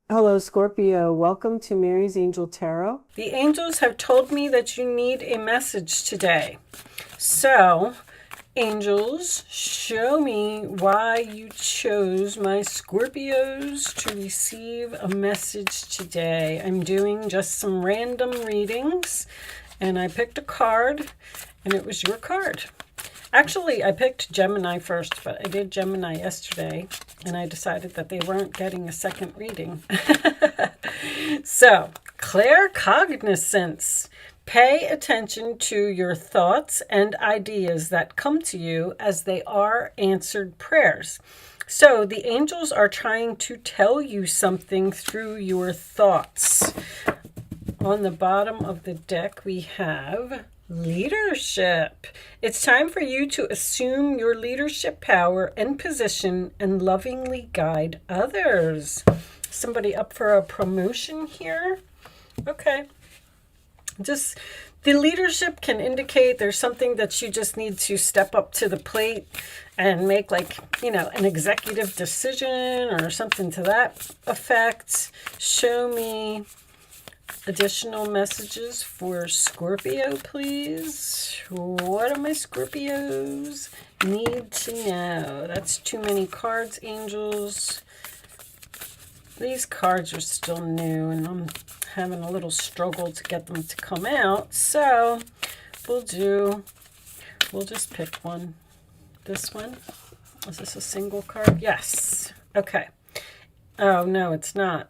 Hello, Scorpio. Welcome to Mary's Angel Tarot. The angels have told me that you need a message today. So, angels, show me why you chose my Scorpios to receive a message today. I'm doing just some random readings, and I picked a card, and it was your card. Actually, I picked Gemini first, but I did Gemini yesterday, and I decided that they weren't getting a second reading. So, claircognizance. Pay attention to your thoughts and ideas that come to you as they are answered prayers. So, the angels are trying to tell you something through your thoughts. On the bottom of the deck, we have leadership. It's time for you to assume your leadership power and position and lovingly guide others. Somebody up for a promotion here? Okay. Just the leadership can indicate there's something that you just need to step up to the plate and make, like, an executive decision or something to that effect. Show me additional messages for Scorpio, please. What do my Scorpios need to know? That's too many cards, angels. These cards are still new, and I'm having a little struggle to get them to come out. So we'll just pick one. This one. Is this a single card? Yes. Okay. Oh, no, it's not.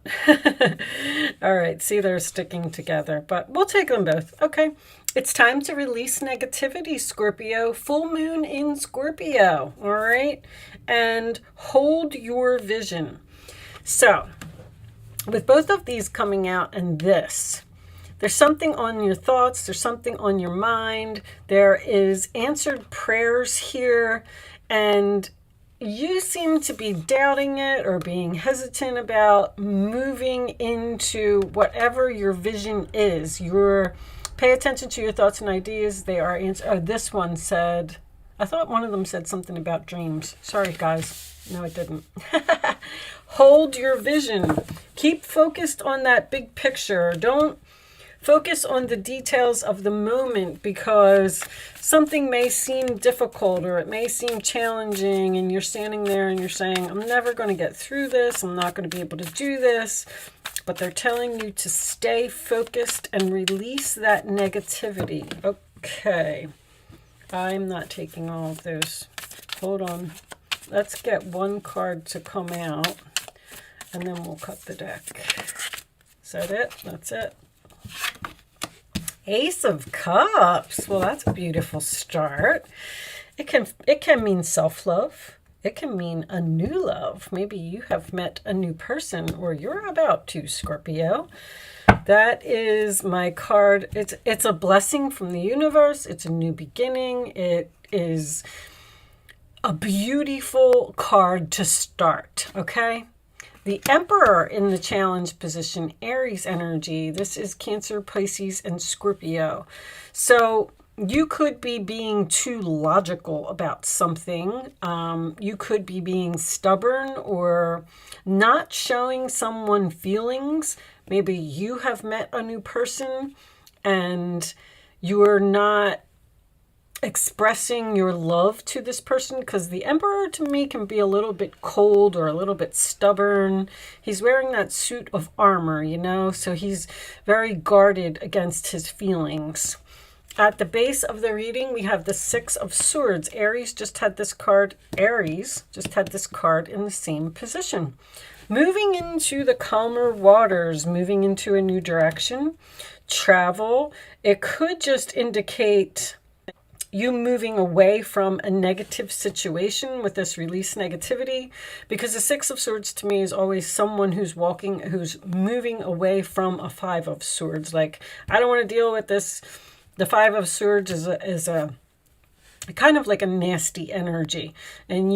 All right, see, they're sticking together, but we'll take them both. Okay, it's time to release negativity, Scorpio. Full moon in Scorpio, all right? And hold your vision. So, with both of these coming out and this, there's something on your thoughts, there's something on your mind, there is answered prayers here, and you seem to be doubting it or being hesitant about moving into whatever your vision is. Pay attention to your thoughts and ideas. They are this one said, I thought one of them said something about dreams. Sorry, guys. No, it didn't. Hold your vision. Keep focused on that big picture. Don't focus on the details of the moment, because something may seem difficult or it may seem challenging, and you're standing there and you're saying, I'm never going to get through this. I'm not going to be able to do this. But they're telling you to stay focused and release that negativity. Okay. I'm not taking all of those. Hold on. Let's get one card to come out, and then we'll cut the deck. Is that it? That's it. Ace of Cups. Well, that's a beautiful start. It can mean self-love. It can mean a new love. Maybe you have met a new person, or you're about to, Scorpio. That is my card. It's a blessing from the universe. It's a new beginning. It is a beautiful card to start, okay? The Emperor in the challenge position, Aries energy. This is Cancer, Pisces, and Scorpio. So you could be being too logical about something. You could be being stubborn or not showing someone feelings. Maybe you have met a new person and you're not expressing your love to this person, because the Emperor to me can be a little bit cold or a little bit stubborn. He's wearing that suit of armor, so he's very guarded against his feelings. At the base of the reading, we have the Six of Swords. Aries just had this card in the same position. Moving into the calmer waters, moving into a new direction, travel. It could just indicate you moving away from a negative situation with this release negativity, because the Six of Swords to me is always someone who's moving away from a Five of Swords. Like, I don't want to deal with this. The Five of Swords is a kind of like a nasty energy. And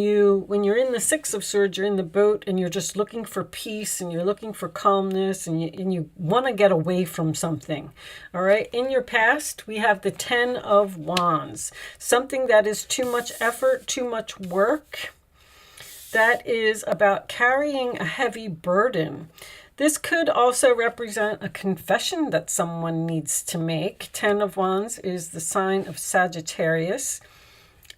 when you're in the Six of Swords, you're in the boat and you're just looking for peace and you're looking for calmness, and you want to get away from something. All right. In your past, we have the Ten of Wands, something that is too much effort, too much work. That is about carrying a heavy burden. This could also represent a confession that someone needs to make. 10 of Wands is the sign of Sagittarius.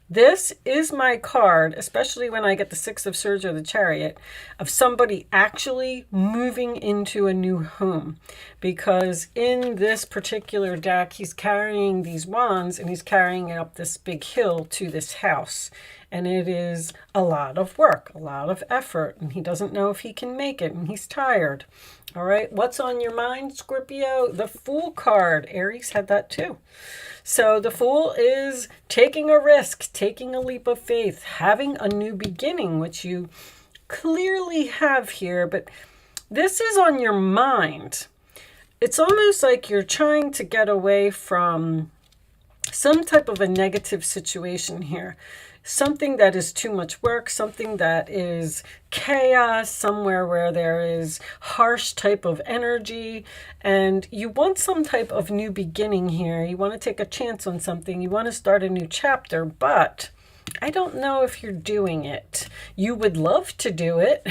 This is my card, especially when I get the Six of Swords or the Chariot, of somebody actually moving into a new home. Because in this particular deck, he's carrying these wands and he's carrying it up this big hill to this house. And it is a lot of work, a lot of effort, and he doesn't know if he can make it, and he's tired. All right, what's on your mind, Scorpio? The Fool card. Aries had that too. So the Fool is taking a risk, taking a leap of faith, having a new beginning, which you clearly have here, but this is on your mind. It's almost like you're trying to get away from some type of a negative situation here. Something that is too much work, something that is chaos, somewhere where there is harsh type of energy, and you want some type of new beginning here. You want to take a chance on something. You want to start a new chapter, but I don't know if you're doing it. You would love to do it.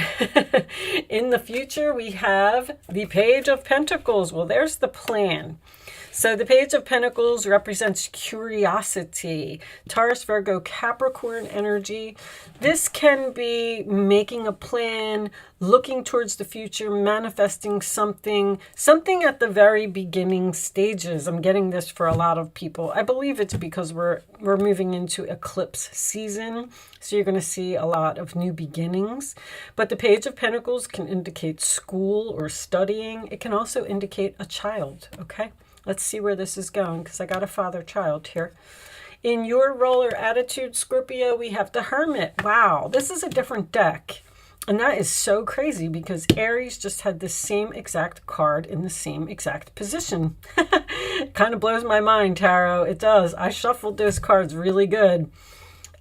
In the future, we have the Page of Pentacles. Well, there's the plan. So the Page of Pentacles represents curiosity, Taurus, Virgo, Capricorn energy. This can be making a plan, looking towards the future, manifesting something at the very beginning stages. I'm getting this for a lot of people. I believe it's because we're moving into eclipse season. So you're going to see a lot of new beginnings. But the Page of Pentacles can indicate school or studying. It can also indicate a child, okay? Let's see where this is going, because I got a father-child here. In your roller attitude, Scorpio, we have the Hermit. Wow, this is a different deck. And that is so crazy because Aries just had the same exact card in the same exact position. It kind of blows my mind, Tarot. It does. I shuffled those cards really good.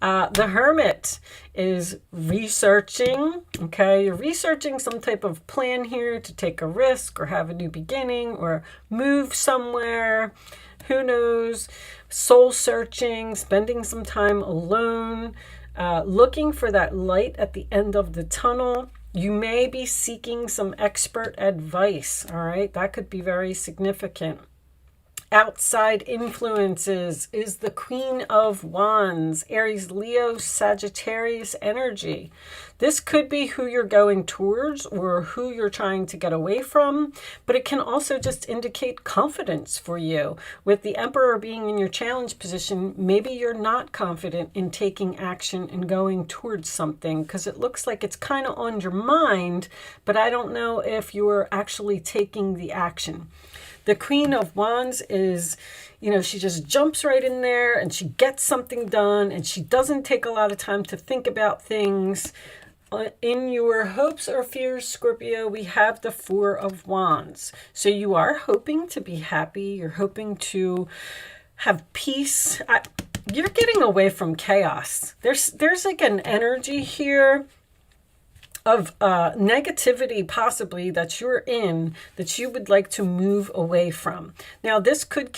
The Hermit is researching, okay? You're researching some type of plan here to take a risk or have a new beginning or move somewhere. Who knows? Soul searching, spending some time alone, looking for that light at the end of the tunnel. You may be seeking some expert advice, all right? That could be very significant. Outside influences is the Queen of Wands, Aries, Leo, Sagittarius energy. This could be who you're going towards or who you're trying to get away from, but it can also just indicate confidence for you. With the Emperor being in your challenge position, maybe you're not confident in taking action and going towards something because it looks like it's kind of on your mind, but I don't know if you're actually taking the action. The Queen of Wands is, she just jumps right in there and she gets something done and she doesn't take a lot of time to think about things. In your hopes or fears, Scorpio, we have the Four of Wands. So you are hoping to be happy. You're hoping to have peace. You're getting away from chaos. There's like an energy here of negativity possibly that you're in that you would like to move away from. Now this could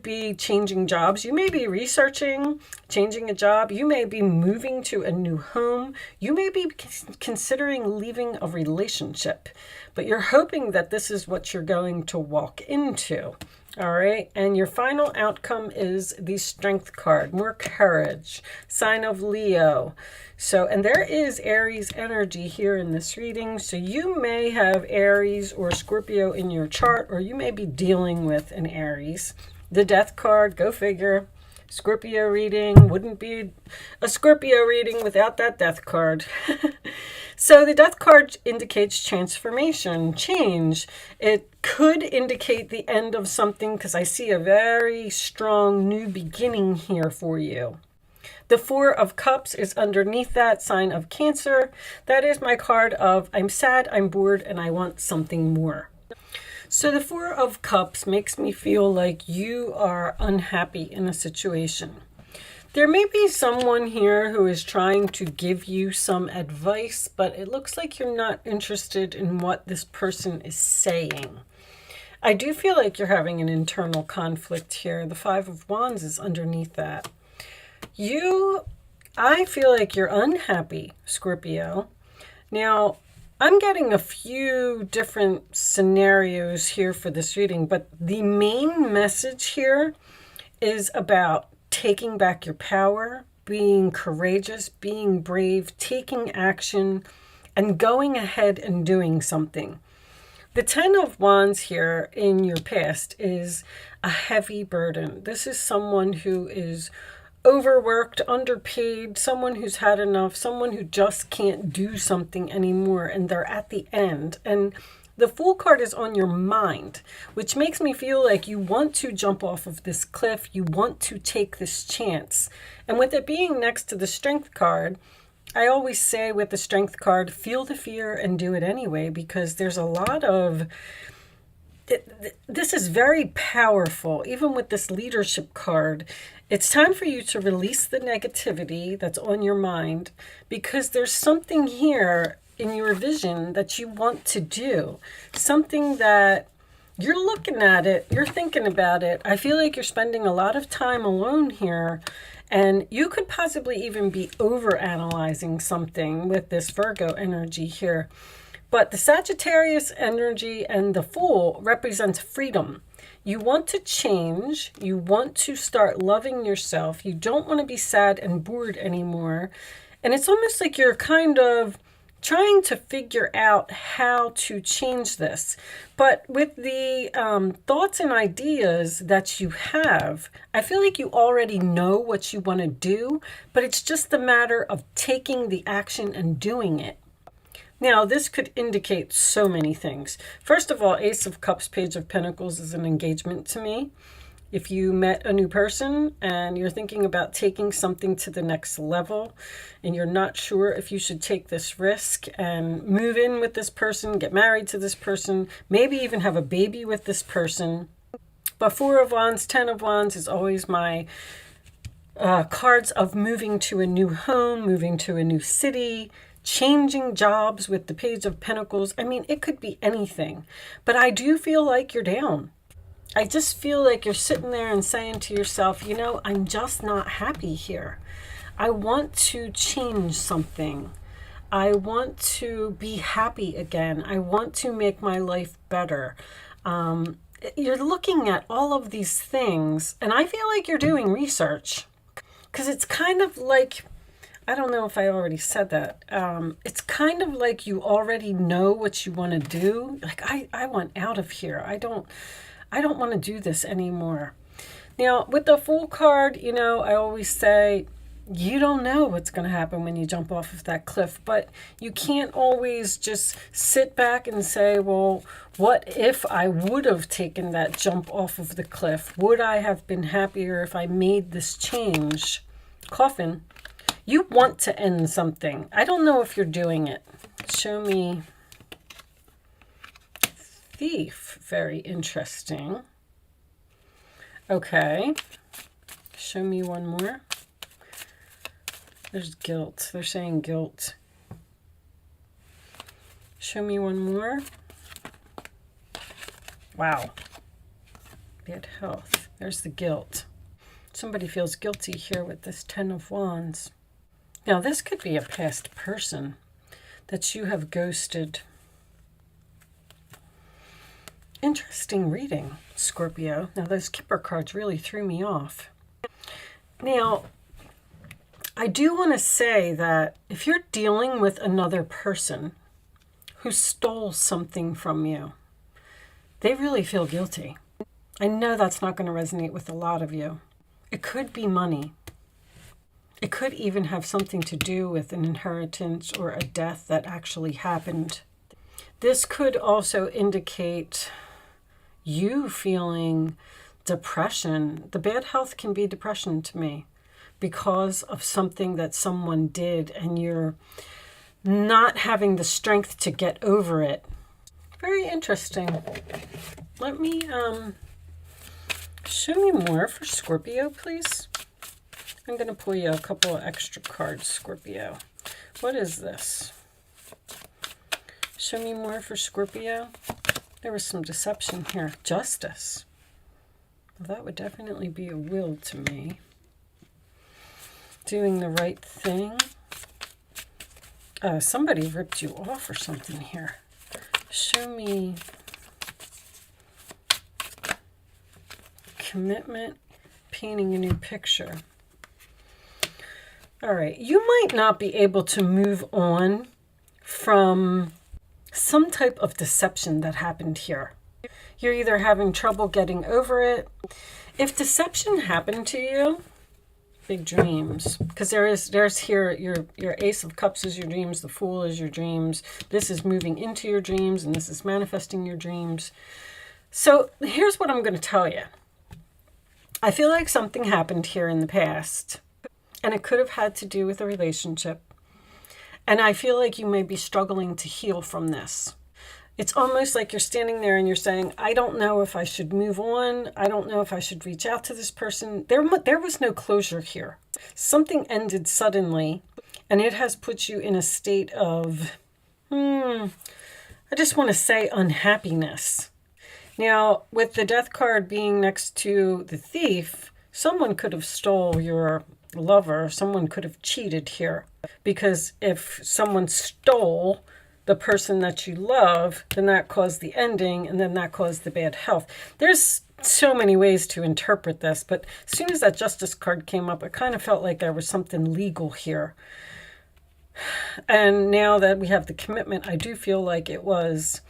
be changing jobs. You may be researching changing a job. You may be moving to a new home. You may be considering leaving a relationship, but you're hoping that this is what you're going to walk into. All right, and your final outcome is the Strength card, more courage, sign of Leo. So, and there is Aries energy here in this reading. So you may have Aries or Scorpio in your chart, or you may be dealing with an Aries. The Death card, go figure. Scorpio reading wouldn't be a Scorpio reading without that Death card. So the Death card indicates transformation, change. It could indicate the end of something because I see a very strong new beginning here for you. The Four of Cups is underneath that, sign of Cancer. That is my card of I'm sad, I'm bored, and I want something more. So the Four of Cups makes me feel like you are unhappy in a situation. There may be someone here who is trying to give you some advice, but it looks like you're not interested in what this person is saying. I do feel like you're having an internal conflict here. The Five of Wands is underneath that. I feel like you're unhappy, Scorpio. Now, I'm getting a few different scenarios here for this reading, but the main message here is about taking back your power, being courageous, being brave, taking action, and going ahead and doing something. The Ten of Wands here in your past is a heavy burden. This is someone who is overworked, underpaid, someone who's had enough, someone who just can't do something anymore, and they're at the end. And the Fool card is on your mind, which makes me feel like you want to jump off of this cliff, you want to take this chance. And with it being next to the Strength card, I always say with the Strength card, feel the fear and do it anyway, because there's a lot of... This is very powerful. Even with this Leadership card, it's time for you to release the negativity that's on your mind, because there's something here in your vision that you want to do. Something that you're looking at it, you're thinking about it. I feel like you're spending a lot of time alone here, and you could possibly even be overanalyzing something with this Virgo energy here. But the Sagittarius energy and the Fool represents freedom. You want to change. You want to start loving yourself. You don't want to be sad and bored anymore. And it's almost like you're kind of trying to figure out how to change this. But with the thoughts and ideas that you have, I feel like you already know what you want to do, but it's just a matter of taking the action and doing it. Now, this could indicate so many things. First of all, Ace of Cups, Page of Pentacles is an engagement to me. If you met a new person and you're thinking about taking something to the next level and you're not sure if you should take this risk and move in with this person, get married to this person, maybe even have a baby with this person. But Four of Wands, Ten of Wands is always my cards of moving to a new home, moving to a new city, changing jobs with the Page of Pentacles. I mean, it could be anything, but I do feel like you're down. I just feel like you're sitting there and saying to yourself, you know, I'm just not happy here. I want to change something. I want to be happy again. I want to make my life better. You're looking at all of these things, and I feel like you're doing research, because it's kind of like, I don't know if I already said that. It's kind of like you already know what you want to do. Like, I want out of here. I don't want to do this anymore. Now, with the Fool card, you know, I always say, you don't know what's going to happen when you jump off of that cliff, but you can't always just sit back and say, well, what if I would have taken that jump off of the cliff? Would I have been happier if I made this change? Coffin. You want to end something. I don't know if you're doing it. Show me Thief. Very interesting. Okay. Show me one more. There's guilt. They're saying guilt. Show me one more. Wow. Bad health. There's the guilt. Somebody feels guilty here with this Ten of Wands. Now, this could be a past person that you have ghosted. Interesting reading, Scorpio. Now, those Kipper cards really threw me off. Now, I do want to say that if you're dealing with another person who stole something from you, they really feel guilty. I know that's not going to resonate with a lot of you. It could be money. It could even have something to do with an inheritance or a death that actually happened. This could also indicate you feeling depression. The bad health can be depression to me because of something that someone did and you're not having the strength to get over it. Very interesting. Let me show me more for Scorpio, please. I'm going to pull you a couple of extra cards, Scorpio. What is this? Show me more for Scorpio. There was some deception here. Justice. Well, that would definitely be a will to me. Doing the right thing. Somebody ripped you off or something here. Show me commitment, painting a new picture. All right, you might not be able to move on from some type of deception that happened here. You're either having trouble getting over it. If deception happened to you, big dreams, because there's here your Ace of Cups is your dreams, the Fool is your dreams. This is moving into your dreams, and this is manifesting your dreams. So here's what I'm going to tell you. I feel like something happened here in the past, and it could have had to do with a relationship. And I feel like you may be struggling to heal from this. It's almost like you're standing there and you're saying, I don't know if I should move on. I don't know if I should reach out to this person. There was no closure here. Something ended suddenly, and it has put you in a state of, I just want to say unhappiness. Now, with the Death card being next to the Thief, someone could have stole your lover. Someone could have cheated here. Because if someone stole the person that you love, then that caused the ending, and then that caused the bad health. There's so many ways to interpret this, but as soon as that Justice card came up, it kind of felt like there was something legal here. And now that we have the commitment, I do feel like it was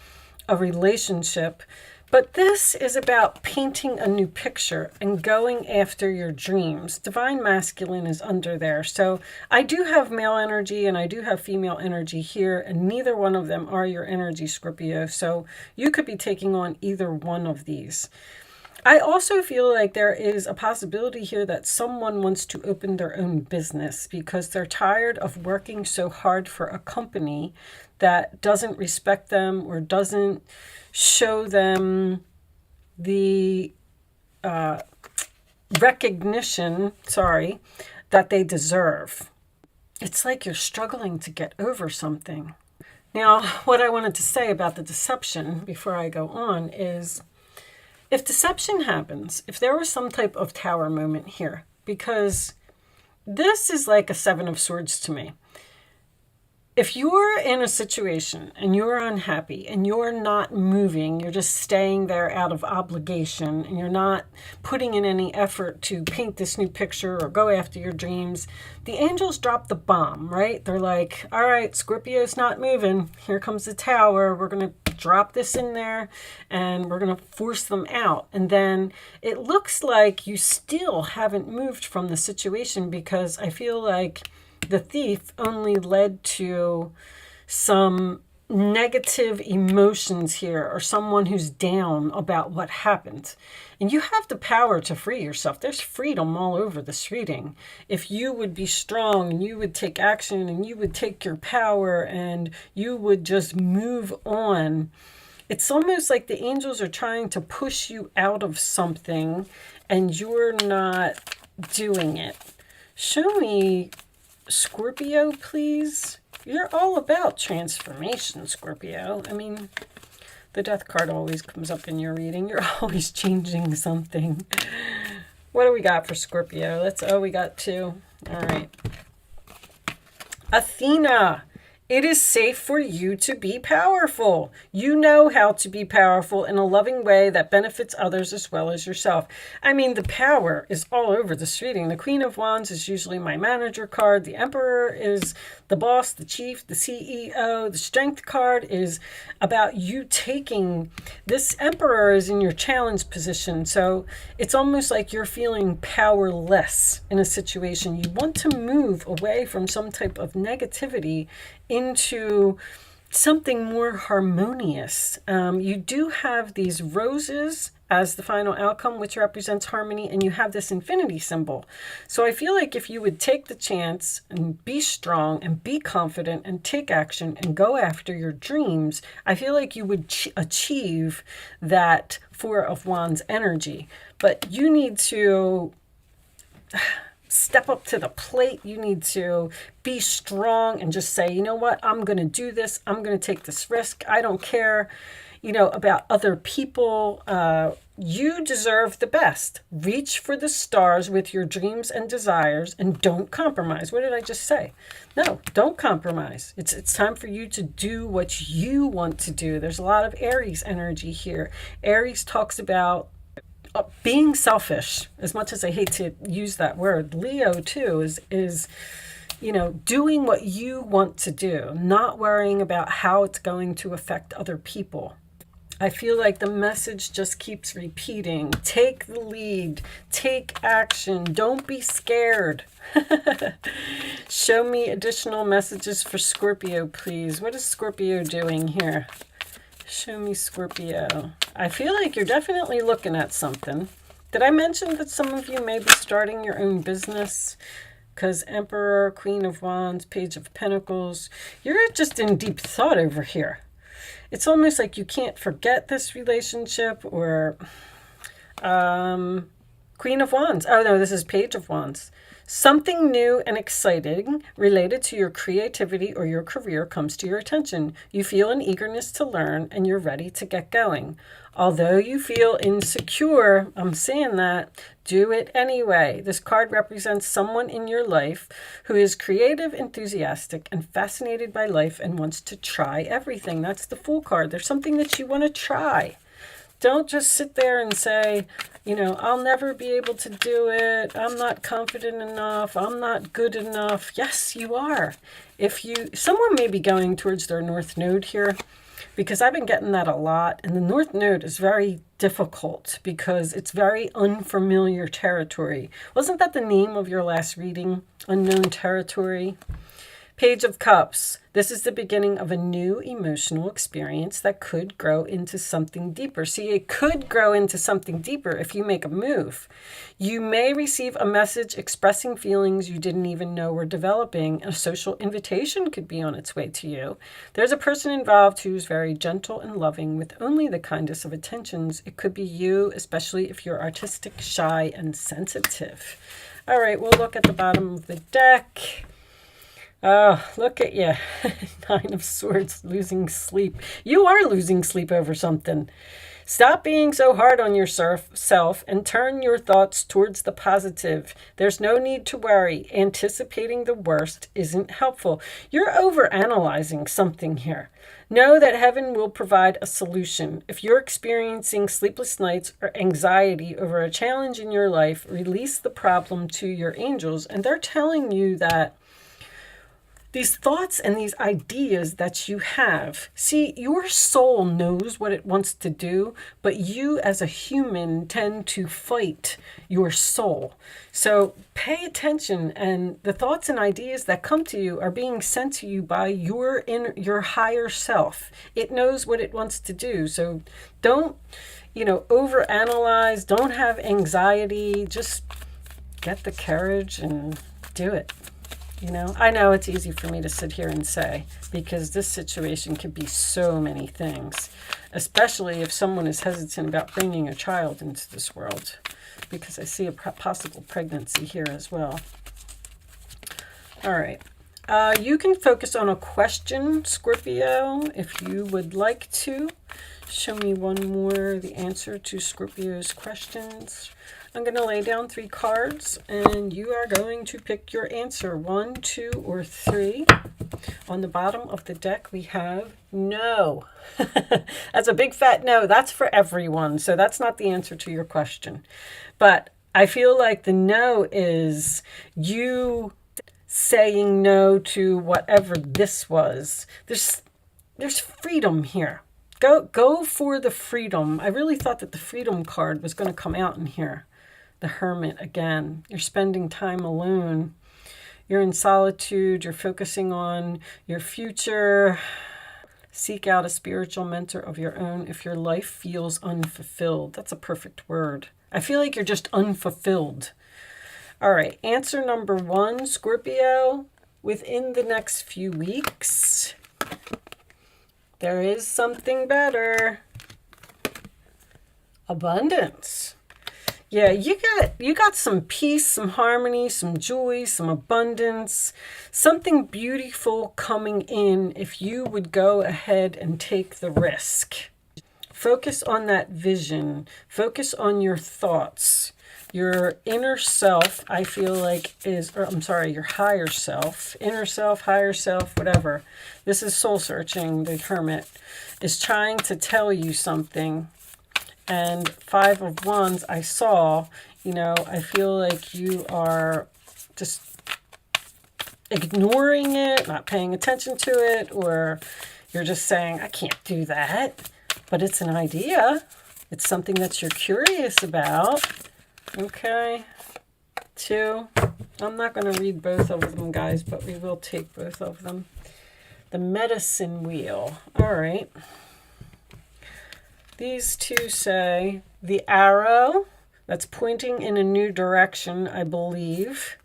a relationship. But this is about painting a new picture and going after your dreams. Divine Masculine is under there. So I do have male energy and I do have female energy here, and neither one of them are your energy, Scorpio. So you could be taking on either one of these. I also feel like there is a possibility here that someone wants to open their own business because they're tired of working so hard for a company that doesn't respect them or doesn't show them the recognition, that they deserve. It's like you're struggling to get over something. Now, what I wanted to say about the deception before I go on is, if deception happens, if there was some type of Tower moment here, because this is like a Seven of Swords to me. If you're in a situation and you're unhappy and you're not moving, you're just staying there out of obligation and you're not putting in any effort to paint this new picture or go after your dreams, the angels drop the bomb, right? They're like, all right, Scorpio's not moving. Here comes the Tower. We're going to drop this in there and we're going to force them out. And then it looks like you still haven't moved from the situation, because I feel like the Thief only led to some negative emotions here, or someone who's down about what happened. And you have the power to free yourself. There's freedom all over this reading. If you would be strong and you would take action and you would take your power and you would just move on, it's almost like the angels are trying to push you out of something and you're not doing it. Show me Scorpio, please. You're all about transformation, Scorpio. I mean, the Death card always comes up in your reading. You're always changing something. What do we got for Scorpio? We got two. All right. Athena. It is safe for you to be powerful. You know how to be powerful in a loving way that benefits others as well as yourself. I mean, the power is all over this reading. The Queen of Wands is usually my manager card. The Emperor is the boss, the chief, the CEO. The Strength card is about you taking... This Emperor is in your challenge position. So it's almost like you're feeling powerless in a situation. You want to move away from some type of negativity into something more harmonious. You do have these roses as the final outcome, which represents harmony, and you have this infinity symbol. So I feel like if you would take the chance and be strong and be confident and take action and go after your dreams, I feel like you would achieve that Four of Wands energy. But you need to step up to the plate. You need to be strong and just say, you know what, I'm going to do this. I'm going to take this risk. I don't care, about other people You deserve the best. Reach for the stars with your dreams and desires and don't compromise. What did I just say? No, don't compromise. It's time for you to do what you want to do. There's a lot of Aries energy here. Aries talks about being selfish. As much as I hate to use that word, Leo too is doing what you want to do, not worrying about how it's going to affect other people. I feel like the message just keeps repeating. Take the lead. Take action. Don't be scared. Show me additional messages for Scorpio, please. What is Scorpio doing here? Show me Scorpio. I feel like you're definitely looking at something. Did I mention that some of you may be starting your own business? Because Emperor, Queen of Wands, Page of Pentacles. You're just in deep thought over here. It's almost like you can't forget this relationship, or Queen of Wands. Oh, no, this is Page of Wands. Something new and exciting related to your creativity or your career comes to your attention. You feel an eagerness to learn and you're ready to get going. Although you feel insecure, I'm saying that, do it anyway. This card represents someone in your life who is creative, enthusiastic, and fascinated by life and wants to try everything. That's the Fool card. There's something that you want to try. Don't just sit there and say, I'll never be able to do it. I'm not confident enough. I'm not good enough. Yes, you are. Someone may be going towards their North Node here, because I've been getting that a lot. And the North Node is very difficult because it's very unfamiliar territory. Wasn't that the name of your last reading? Unknown territory? Page of Cups. This is the beginning of a new emotional experience that could grow into something deeper. See, it could grow into something deeper if you make a move. You may receive a message expressing feelings you didn't even know were developing. A social invitation could be on its way to you. There's a person involved who's very gentle and loving with only the kindest of attentions. It could be you, especially if you're artistic, shy, and sensitive. All right, we'll look at the bottom of the deck. Oh, look at you. Nine of Swords, losing sleep. You are losing sleep over something. Stop being so hard on yourself and turn your thoughts towards the positive. There's no need to worry. Anticipating the worst isn't helpful. You're overanalyzing something here. Know that heaven will provide a solution. If you're experiencing sleepless nights or anxiety over a challenge in your life, release the problem to your angels, and they're telling you that these thoughts and these ideas that you have, see, your soul knows what it wants to do, but you as a human tend to fight your soul. So pay attention, and the thoughts and ideas that come to you are being sent to you by your higher self. It knows what it wants to do. So don't, overanalyze, don't have anxiety, just get the courage and do it. I know it's easy for me to sit here and say, because this situation could be so many things, especially if someone is hesitant about bringing a child into this world, because I see a possible pregnancy here as well. All right. You can focus on a question, Scorpio, if you would like to. Show me one more, the answer to Scorpio's questions. I'm going to lay down 3 cards, and you are going to pick your answer, 1, 2, or 3. On the bottom of the deck, we have no. That's a big fat no. That's for everyone, so that's not the answer to your question. But I feel like the no is you saying no to whatever this was. There's freedom here. Go for the freedom. I really thought that the freedom card was going to come out in here. The Hermit again. You're spending time alone. You're in solitude. You're focusing on your future. Seek out a spiritual mentor of your own if your life feels unfulfilled. That's a perfect word. I feel like you're just unfulfilled. All right. Answer number 1, Scorpio. Within the next few weeks, there is something better. Abundance. Yeah, you got some peace, some harmony, some joy, some abundance, something beautiful coming in if you would go ahead and take the risk. Focus on that vision. Focus on your thoughts. Your inner self, I feel like your higher self, inner self, higher self, whatever. This is soul searching. The Hermit is trying to tell you something. And Five of Wands, I saw, I feel like you are just ignoring it, not paying attention to it, or you're just saying, I can't do that. But it's an idea. It's something that you're curious about. Okay. 2. I'm not going to read both of them, guys, but we will take both of them. The Medicine Wheel. All right. These two say the arrow that's pointing in a new direction, I believe,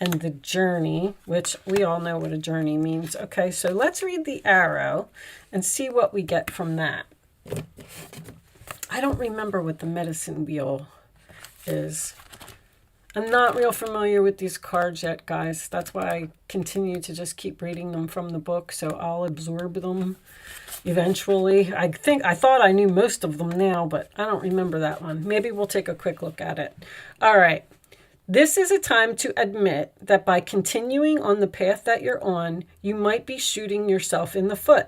and the journey, which we all know what a journey means. Okay, so let's read the arrow and see what we get from that. I don't remember what the Medicine Wheel is. I'm not real familiar with these cards yet, guys. That's why I continue to just keep reading them from the book, so I'll absorb them eventually. I thought I knew most of them now, but I don't remember that one. Maybe we'll take a quick look at it. All right. This is a time to admit that by continuing on the path that you're on, you might be shooting yourself in the foot.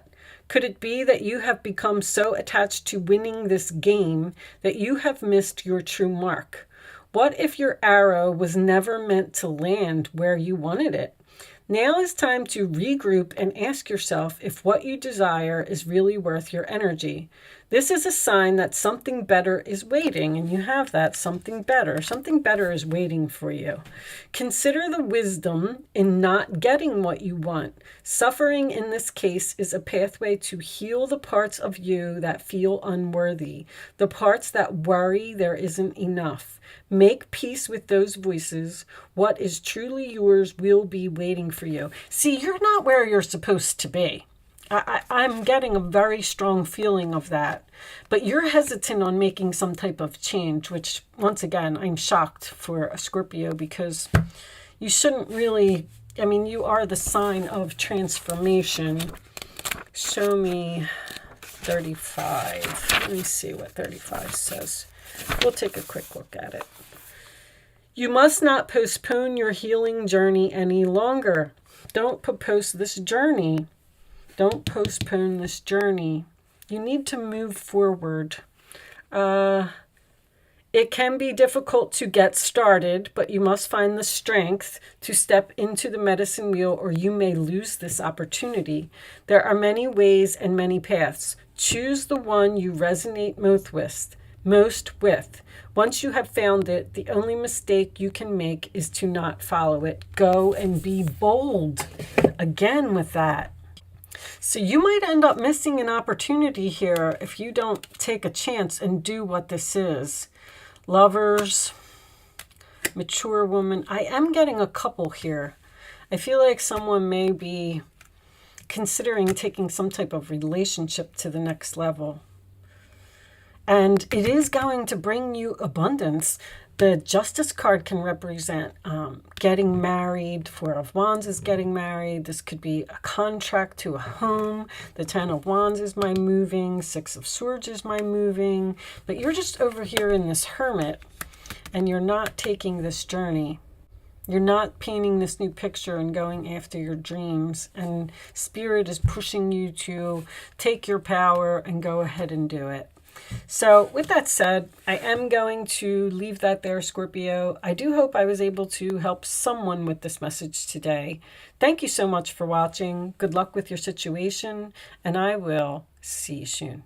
Could it be that you have become so attached to winning this game that you have missed your true mark? What if your arrow was never meant to land where you wanted it? Now is time to regroup and ask yourself if what you desire is really worth your energy. This is a sign that something better is waiting, and you have that something better. Something better is waiting for you. Consider the wisdom in not getting what you want. Suffering in this case is a pathway to heal the parts of you that feel unworthy, the parts that worry there isn't enough. Make peace with those voices. What is truly yours will be waiting for you. See, you're not where you're supposed to be. I'm getting a very strong feeling of that. But you're hesitant on making some type of change, which, once again, I'm shocked for a Scorpio, because you shouldn't really, you are the sign of transformation. Show me 35. Let me see what 35 says. We'll take a quick look at it. You must not postpone your healing journey any longer. Don't postpone this journey. Don't postpone this journey. You need to move forward. It can be difficult to get started, but you must find the strength to step into the medicine wheel, or you may lose this opportunity. There are many ways and many paths. Choose the one you resonate most with. Once you have found it, the only mistake you can make is to not follow it. Go and be bold. Again with that. So you might end up missing an opportunity here if you don't take a chance and do what this is. Lovers, mature woman. I am getting a couple here. I feel like someone may be considering taking some type of relationship to the next level. And it is going to bring you abundance. The Justice card can represent getting married. Four of Wands is getting married. This could be a contract to a home. The Ten of Wands is my moving. Six of Swords is my moving. But you're just over here in this Hermit, and you're not taking this journey. You're not painting this new picture and going after your dreams. And Spirit is pushing you to take your power and go ahead and do it. So with that said, I am going to leave that there, Scorpio. I do hope I was able to help someone with this message today. Thank you so much for watching. Good luck with your situation, and I will see you soon.